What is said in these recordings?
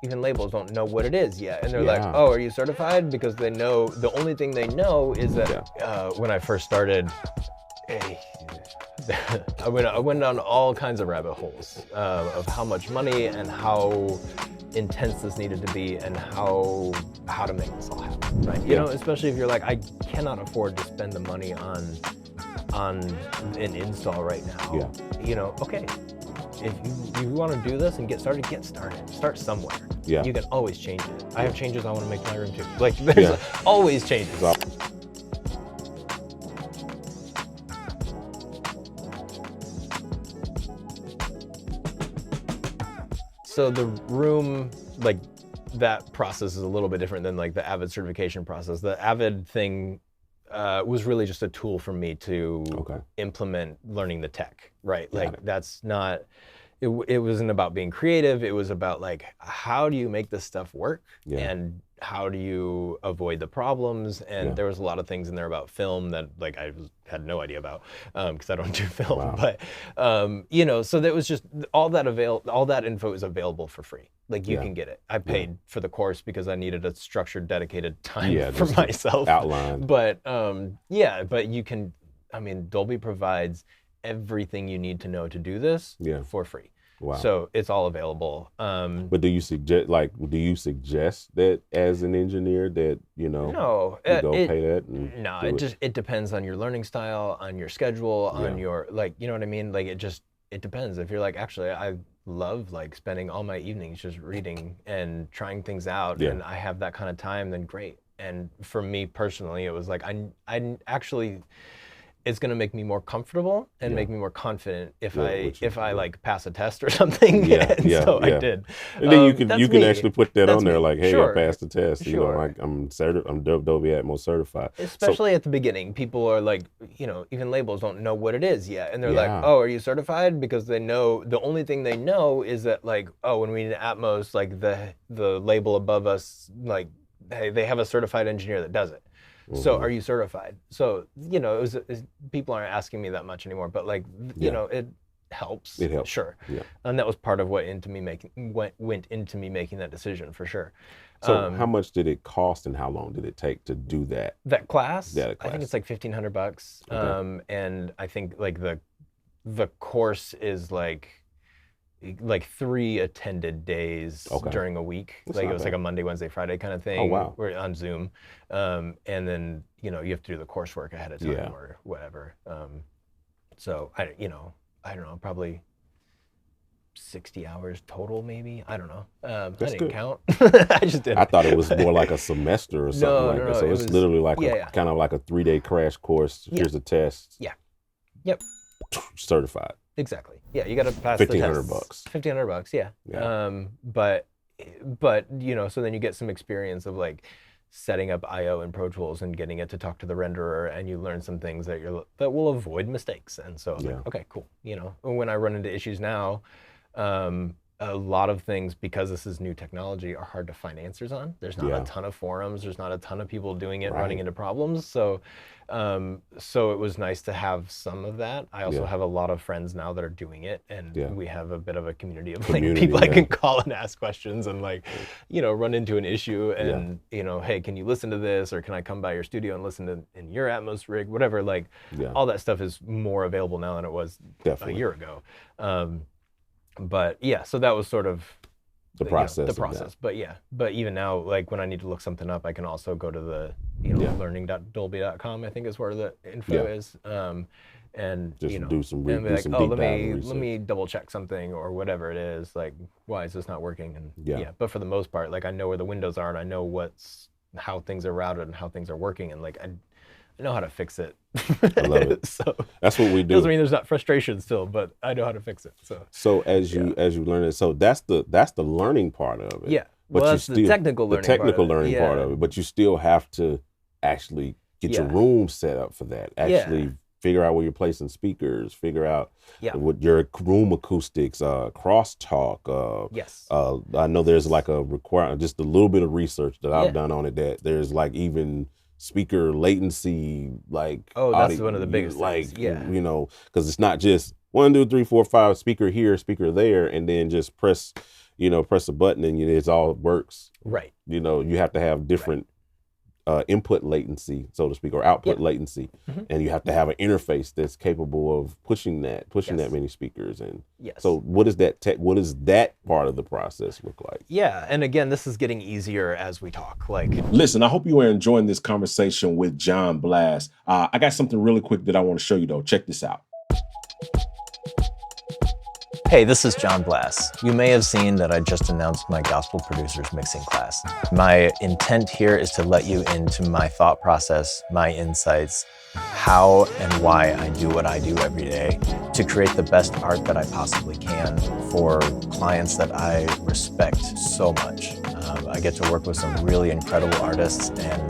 even labels don't know what it is yet. And they're like, oh, are you certified? Because they know, the only thing they know is that when I first started, I went down all kinds of rabbit holes of how much money and how intense this needed to be and how to make this all happen, right? You know, especially if you're like, I cannot afford to spend the money on an install right now. Okay, if you want to do this and get started, start somewhere. You can always change it. I have changes I want to make to my room too. Like, there's always changes. So the room, like, that process is a little bit different than like the Avid certification process. The Avid thing was really just a tool for me to implement learning the tech, right? Like, that's not, it wasn't about being creative. It was about like, how do you make this stuff work? And how do you avoid the problems? And there was a lot of things in there about film that like I had no idea about because I don't do film. But so that was just all that info is available for free. Like, you can get it. I paid for the course because I needed a structured, dedicated time for myself. Outline. But but you can. I mean, Dolby provides everything you need to know to do this for free. So it's all available. But do you suggest that as an engineer that, you go pay that? No, it depends on your learning style, on your schedule, on your, like, you know what I mean? Like, it depends. If you're like, actually, I love like spending all my evenings just reading and trying things out and I have that kind of time, then great. And for me personally, it was like, I actually, it's going to make me more comfortable and make me more confident if I like pass a test or something. So I did. And then you can actually put that on there, like, hey, I passed the test. I'm Dolby Atmos certified. Especially at the beginning, people are like, even labels don't know what it is yet, and they're like, oh, are you certified? Because they know, the only thing they know is that, like, oh, when we need Atmos, like the label above us, like, hey, they have a certified engineer that does it. So are you certified? So, people aren't asking me that much anymore, but like, it helps. It helps. Sure. And that was part of what went into me making that decision, for sure. So how much did it cost and how long did it take to do that? That class? I think it's like $1,500. And I think like the course is like 3 attended days during a week. Like, it was like a Monday, Wednesday, Friday kind of thing. Oh, wow. We're on Zoom. And then, you have to do the coursework ahead of time or whatever. So I don't know, probably 60 hours total, maybe. I don't know. I didn't count. I just didn't. I thought it was more like a semester or something that. So it's literally like kind of like a 3-day crash course. Here's a test. Yep. Certified. Exactly. Yeah, you got to pass the test. $1,500. Yeah. But so then you get some experience of like setting up I/O in Pro Tools and getting it to talk to the renderer, and you learn some things that will avoid mistakes. And so, like, okay, cool. When I run into issues now, a lot of things, because this is new technology, are hard to find answers on. There's not a ton of forums. There's not a ton of people doing it, running into problems. So, so it was nice to have some of that. I also have a lot of friends now that are doing it, and we have a bit of a community of like people I can call and ask questions and like, run into an issue and hey, can you listen to this, or can I come by your studio and listen to in your Atmos rig, whatever. Like, all that stuff is more available now than it was a year ago. But so that was sort of the process. But even now, like, when I need to look something up, I can also go to the learning.dolby.com, I think is where the info is. And just do some and be like, some oh, deep let me double check something or whatever it is. Like, why is this not working? And but for the most part, like, I know where the windows are and I know how things are routed and how things are working, and like I know how to fix it. I love it. So that's what we do. Doesn't mean there's not frustration still, but I know how to fix it. So as you learn it, so that's the learning part of it. Yeah. But that's the technical learning part of it. But you still have to actually get your room set up for that. Actually figure out where you're placing speakers, figure out what your room acoustics, crosstalk. I know there's like a requirement, just a little bit of research that I've done on it, that there's like even speaker latency, like that's one of the biggest things. Because it's not just 1, 2, 3, 4, 5 speaker here, speaker there, and then just press press a button and it all works. Right. You have to have different input latency latency so to speak, or output latency, and you have to have an interface that's capable of pushing that many speakers. And so what does that part of the process look like? Yeah, and again, this is getting easier as we talk. Listen, I hope you are enjoying this conversation with Jon Blass. I got something really quick that I want to show you though. Check this out. Hey, this is Jon Blass. You may have seen that I just announced my Gospel Producers mixing class. My intent here is to let you into my thought process, my insights, how and why I do what I do every day to create the best art that I possibly can for clients that I respect so much. I get to work with some really incredible artists, and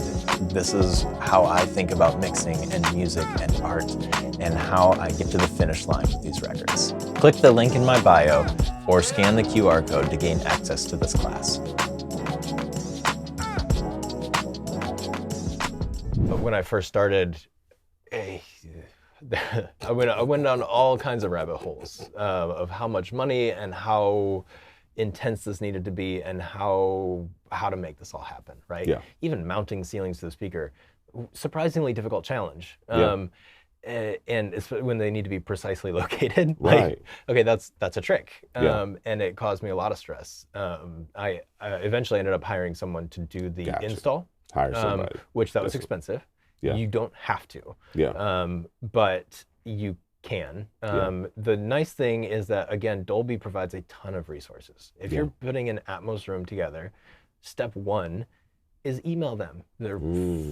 this is how I think about mixing and music and art and how I get to the finish line with these records. Click the link in my bio or scan the QR code to gain access to this class. But when I first started, I went down all kinds of rabbit holes of how much money and how intense this needed to be and how to make this all happen, right? Yeah. Even mounting ceilings to the speaker, surprisingly difficult challenge. And it's when they need to be precisely located. Right. Okay, that's a trick. And it caused me a lot of stress. I eventually ended up hiring someone to do the install. Hire somebody. Which was expensive. Yeah. You don't have to. Yeah. But you can. The nice thing is that, again, Dolby provides a ton of resources. If you're putting an Atmos room together, step one is email them.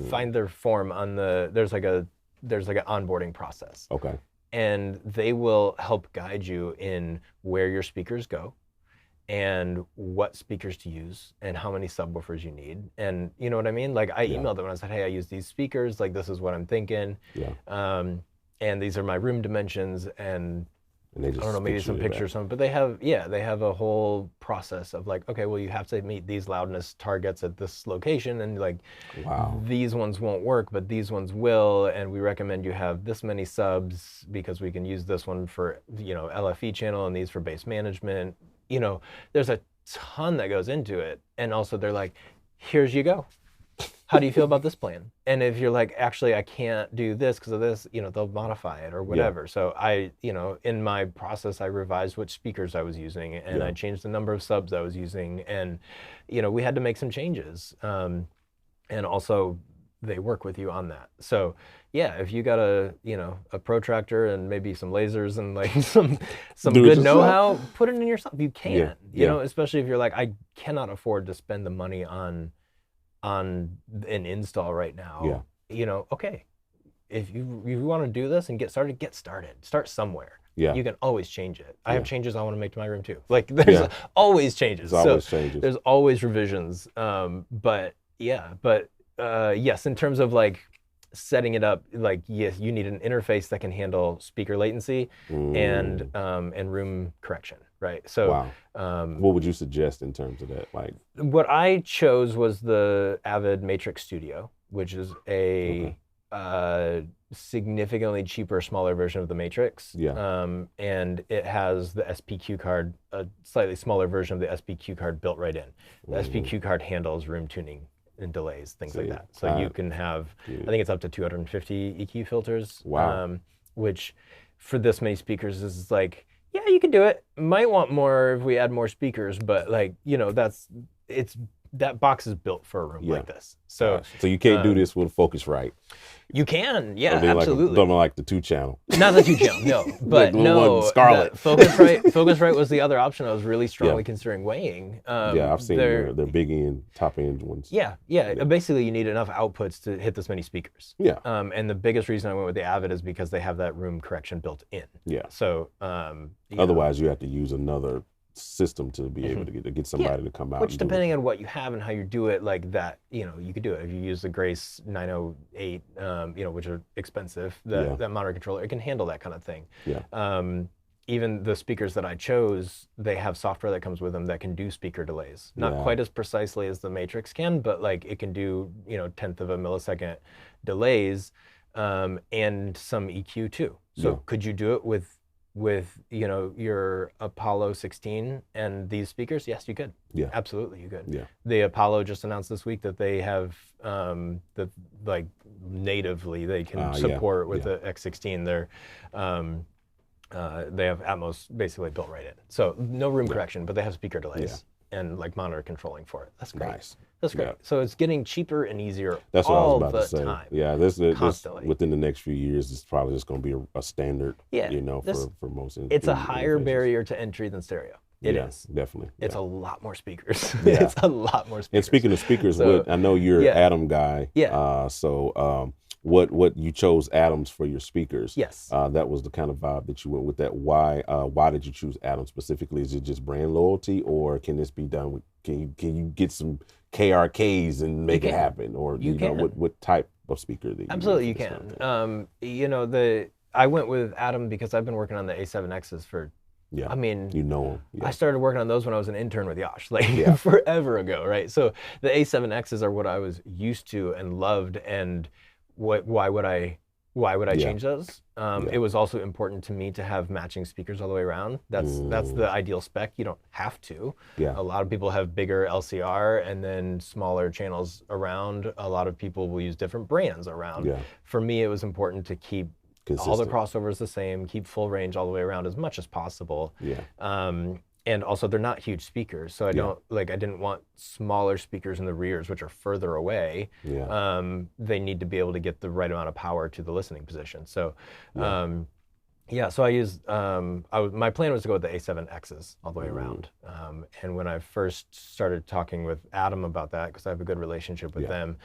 Find their form on there's like an onboarding process. Okay. And they will help guide you in where your speakers go and what speakers to use and how many subwoofers you need. And you know what I mean? I emailed them and I said, hey, I use these speakers. This is what I'm thinking. Yeah. And these are my room dimensions, and they just I don't know, maybe some pictures, but they have a whole process of okay, well, you have to meet these loudness targets at this location, and wow, these ones won't work, but these ones will, and we recommend you have this many subs because we can use this one for LFE channel and these for bass management. There's a ton that goes into it, and also they're like, here's you go. How do you feel about this plan? And if you're actually, I can't do this because of this, they'll modify it or whatever. Yeah. So I, in my process, I revised which speakers I was using, and I changed the number of subs I was using, and, we had to make some changes. And also they work with you on that. So yeah, if you got a protractor and maybe some lasers and some good know-how, put it in yourself. You can, you know, especially if you're I cannot afford to spend the money on an install right now. Okay, if you want to do this and get started, start somewhere. You can always change it. I have changes I want to make to my room too. There's always changes. There's always revisions. But yes, in terms of setting it up, yes, you need an interface that can handle speaker latency and room correction. Right. So what would you suggest in terms of that? What I chose was the Avid Matrix Studio, which is a significantly cheaper, smaller version of the Matrix. And it has the SPQ card, a slightly smaller version of the SPQ card built right in. The SPQ card handles room tuning and delays, things like that. So you can have, I think it's up to 250 EQ filters. Which for this many speakers is yeah, you can do it. Might want more if we add more speakers, but that box is built for a room like this. So you can't do this with Focusrite. You can, absolutely. Don't like the 2-channel. Not the 2-channel, no. But no, Scarlet. Focusrite was the other option I was really strongly considering weighing. I've seen their big end, top end ones. Basically you need enough outputs to hit this many speakers. And the biggest reason I went with the Avid is because they have that room correction built in. So otherwise you have to use another system to be able to get somebody to come out. Which, depending on what you have and how you do it, you could do it. If you use the Grace 908, which are expensive, that monitor controller, it can handle that kind of thing. Even the speakers that I chose, they have software that comes with them that can do speaker delays. Not quite as precisely as the Matrix can, but it can do 1/10 of a millisecond delays, and some EQ too. So could you do it with with, you know, your Apollo 16 and these speakers, yes, you could. Yeah. Absolutely, you could. Yeah. The Apollo just announced this week that they have like natively they can support with the X16. They have Atmos basically built right in. So no room correction, but they have speaker delays and like monitor controlling for it. That's great. Nice. That's great. Yeah. So it's getting cheaper and easier. That's what all I was about to say. Time, yeah, this within the next few years, it's probably just going to be a standard. Yeah, you know, for most. It's a higher barrier to entry than stereo. It is definitely. It's a lot more speakers. It's a lot more speakers. And speaking of speakers, I know you're an Atom guy. Yeah. So what you chose Atoms for your speakers? Yes. That was the kind of vibe that you went with. That why did you choose Atoms specifically? Is it just brand loyalty, or can this be done with? Can you get some KRKs and make it happen, or you know what type of speaker that you absolutely you can. You know, I went with Atom because I've been working on the A7Xs for. Yeah, I mean, you know them. Yeah. I started working on those when I was an intern with Yash, like forever ago, right? So the A7Xs are what I was used to and loved, and why would I change those? It was also important to me to have matching speakers all the way around. That's the ideal spec. You don't have to. Yeah. A lot of people have bigger LCR and then smaller channels around. A lot of people will use different brands around. Yeah. For me, it was important to keep all the crossovers the same, keep full range all the way around as much as possible. Yeah. And also they're not huge speakers, so I didn't want smaller speakers in the rears, which are further away. Yeah. They need to be able to get the right amount of power to the listening position. So, so I used. My plan was to go with the A7Xs all the way around. And when I first started talking with Atom about that, because I have a good relationship with them,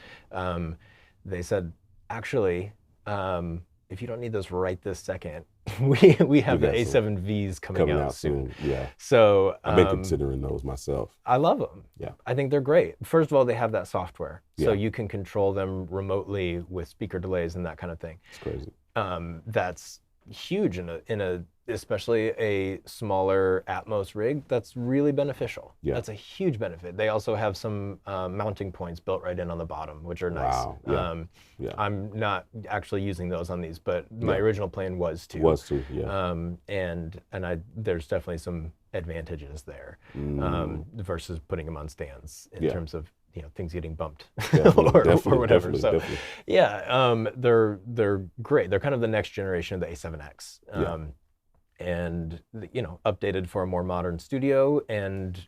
they said, actually. If you don't need those right this second, we have the A7Vs coming out soon. Yeah. So I've been considering those myself. I love them. Yeah. I think they're great. First of all, they have that software, so you can control them remotely with speaker delays and that kind of thing. It's crazy. That's huge in a especially a smaller Atmos rig. That's really beneficial. Yeah. That's a huge benefit. They also have some mounting points built right in on the bottom, which are nice. Wow. I'm not actually using those on these, but my original plan was to. And there's definitely some advantages there versus putting them on stands in terms of things getting bumped or whatever. Definitely. They're great. They're kind of the next generation of the A7X. And updated for a more modern studio and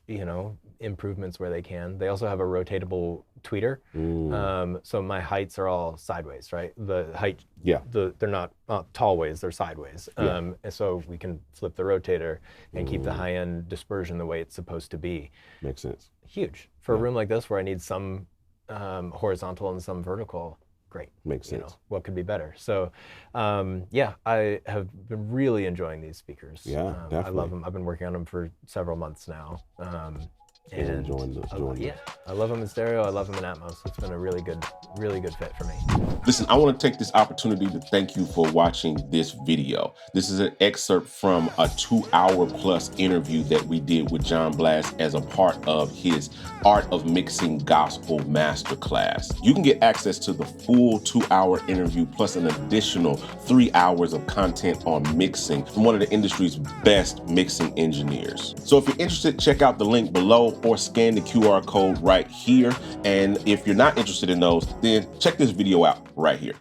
improvements where they can. They also have a rotatable tweeter, so my heights are all sideways, right? The height, they're not tall ways, they're sideways, and so we can flip the rotator and keep the high end dispersion the way it's supposed to be. Makes sense. Huge for a room like this where I need some horizontal and some vertical. Great. Makes sense. What could be better? So, I have been really enjoying these speakers. Yeah, definitely. I love them. I've been working on them for several months now. And enjoying I love them in stereo. I love them in Atmos. It's been a really good fit for me. Listen, I want to take this opportunity to thank you for watching this video. This is an excerpt from a 2-hour plus interview that we did with Jon Blass as a part of his Art of Mixing Gospel Masterclass. You can get access to the full 2-hour interview plus an additional 3 hours of content on mixing from one of the industry's best mixing engineers. So if you're interested, check out the link below or scan the QR code right here. And if you're not interested in those, then check this video out right here.